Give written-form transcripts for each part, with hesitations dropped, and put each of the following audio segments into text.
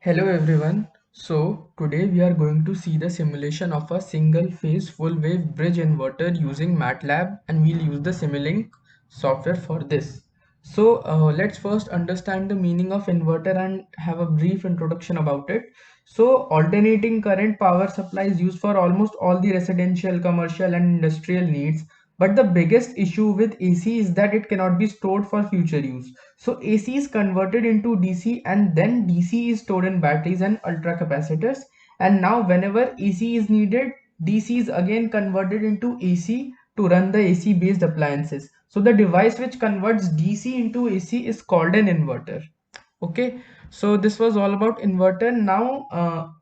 Hello everyone. So today we are going to see the simulation of a single phase full wave bridge inverter using MATLAB, and we'll use the Simulink software for this. So let's first understand the meaning of inverter and have a brief introduction about it. So alternating current power supply is used for almost all the residential, commercial and industrial needs. But the biggest issue with AC is that it cannot be stored for future use. So AC is converted into DC, and then DC is stored in batteries and ultra capacitors. And now whenever AC is needed, DC is again converted into AC to run the AC based appliances. So the device which converts DC into AC is called an inverter. Okay, so this was all about inverter. Now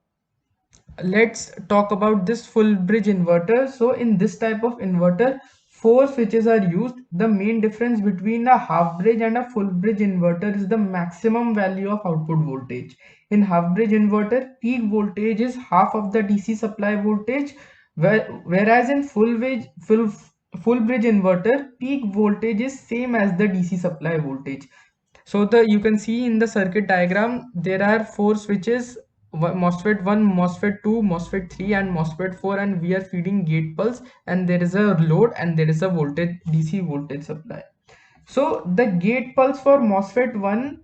let's talk about this full bridge inverter. So in this type of inverter, four switches are used. The main difference between a half bridge and a full bridge inverter is the maximum value of output voltage. In half bridge inverter, peak voltage is half of the DC supply voltage, whereas in full bridge inverter, peak voltage is same as the DC supply voltage. So the you can see in the circuit diagram there are four switches: MOSFET 1, MOSFET 2, MOSFET 3 and MOSFET 4, and we are feeding gate pulse, and there is a load and there is a voltage, DC voltage supply. So the gate pulse for MOSFET 1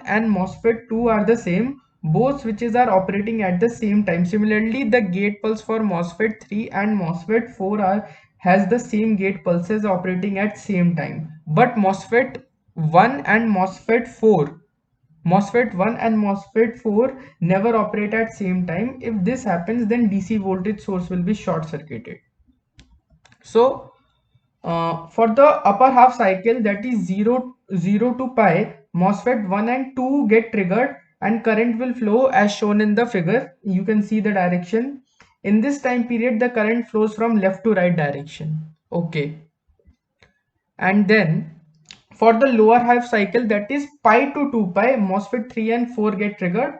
and MOSFET 2 are the same. Both switches are operating at the same time. Similarly, the gate pulse for MOSFET 3 and MOSFET 4 has the same gate pulses operating at same time. But MOSFET 1 and MOSFET 1 and MOSFET 4 never operate at same time. If this happens, then DC voltage source will be short circuited. So for the upper half cycle, that is 0 to pi, MOSFET 1 and 2 get triggered and current will flow as shown in the figure. You can see the direction. In this time period, the current flows from left to right direction. Okay. And then for the lower half cycle, that is pi to 2 pi, MOSFET 3 and 4 get triggered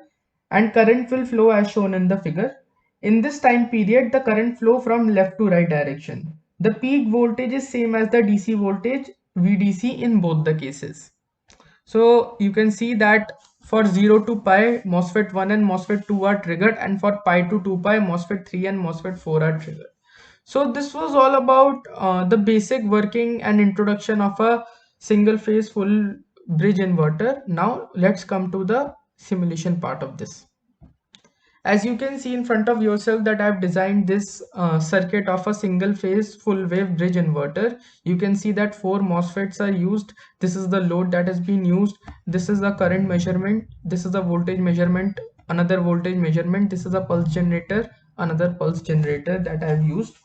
and current will flow as shown in the figure. In this time period, the current flow from left to right direction. The peak voltage is same as the DC voltage, VDC, in both the cases. So you can see that for 0 to pi, MOSFET 1 and MOSFET 2 are triggered, and for pi to 2 pi, MOSFET 3 and MOSFET 4 are triggered. So this was all about the basic working and introduction of a single phase full bridge inverter. Now let's come to the simulation part of this. As you can see in front of yourself that I've designed this circuit of a single phase full wave bridge inverter. You can see that four MOSFETs are used. This is the load that has been used. This is the current measurement. This is the voltage measurement, another voltage measurement. This is a pulse generator, another pulse generator that I've used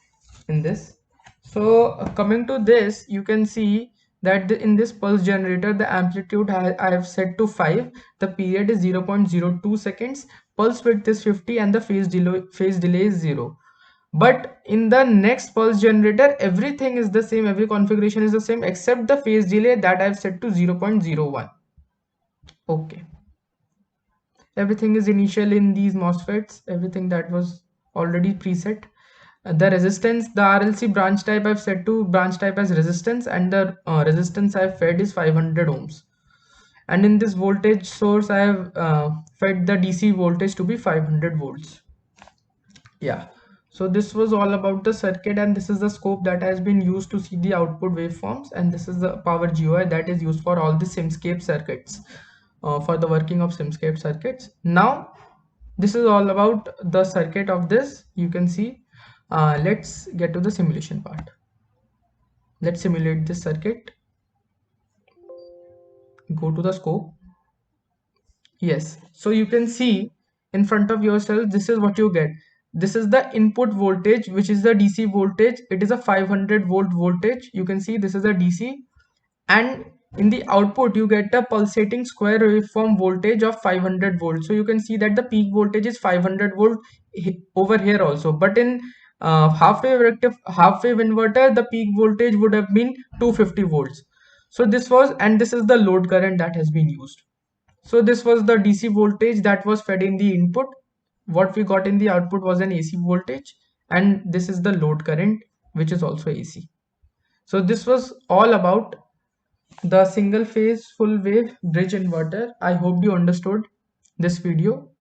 in this. So coming to this, you can see that in this pulse generator the amplitude I have set to 5, the period is 0.02 seconds, pulse width is 50 and the phase delay is 0. But in the next pulse generator everything is the same, every configuration is the same except the phase delay that I have set to 0.01. Okay, everything is initial in these MOSFETs, everything that was already preset. The resistance, the RLC branch type I've set to branch type as resistance, and the resistance I've fed is 500 ohms. And in this voltage source I have fed the DC voltage to be 500 volts. Yeah, so this was all about the circuit, and this is the scope that has been used to see the output waveforms, and this is the power GUI that is used for all the Simscape circuits, for the working of Simscape circuits. Now this is all about the circuit of this. You can see, let's get to the simulation part. Let's simulate this circuit. Go to the scope. Yes, so you can see in front of yourself, this is what you get. This is the input voltage, which is the DC voltage. It is a 500 volt voltage. You can see this is a DC, and in the output you get a pulsating square waveform voltage of 500 volts. So you can see that the peak voltage is 500 volt over here also, but in half wave inverter the peak voltage would have been 250 volts. So this was, and this is the load current that has been used. So this was the DC voltage that was fed in the input. What we got in the output was an AC voltage, and this is the load current, which is also AC. So this was all about the single phase full wave bridge inverter. I hope you understood. this video.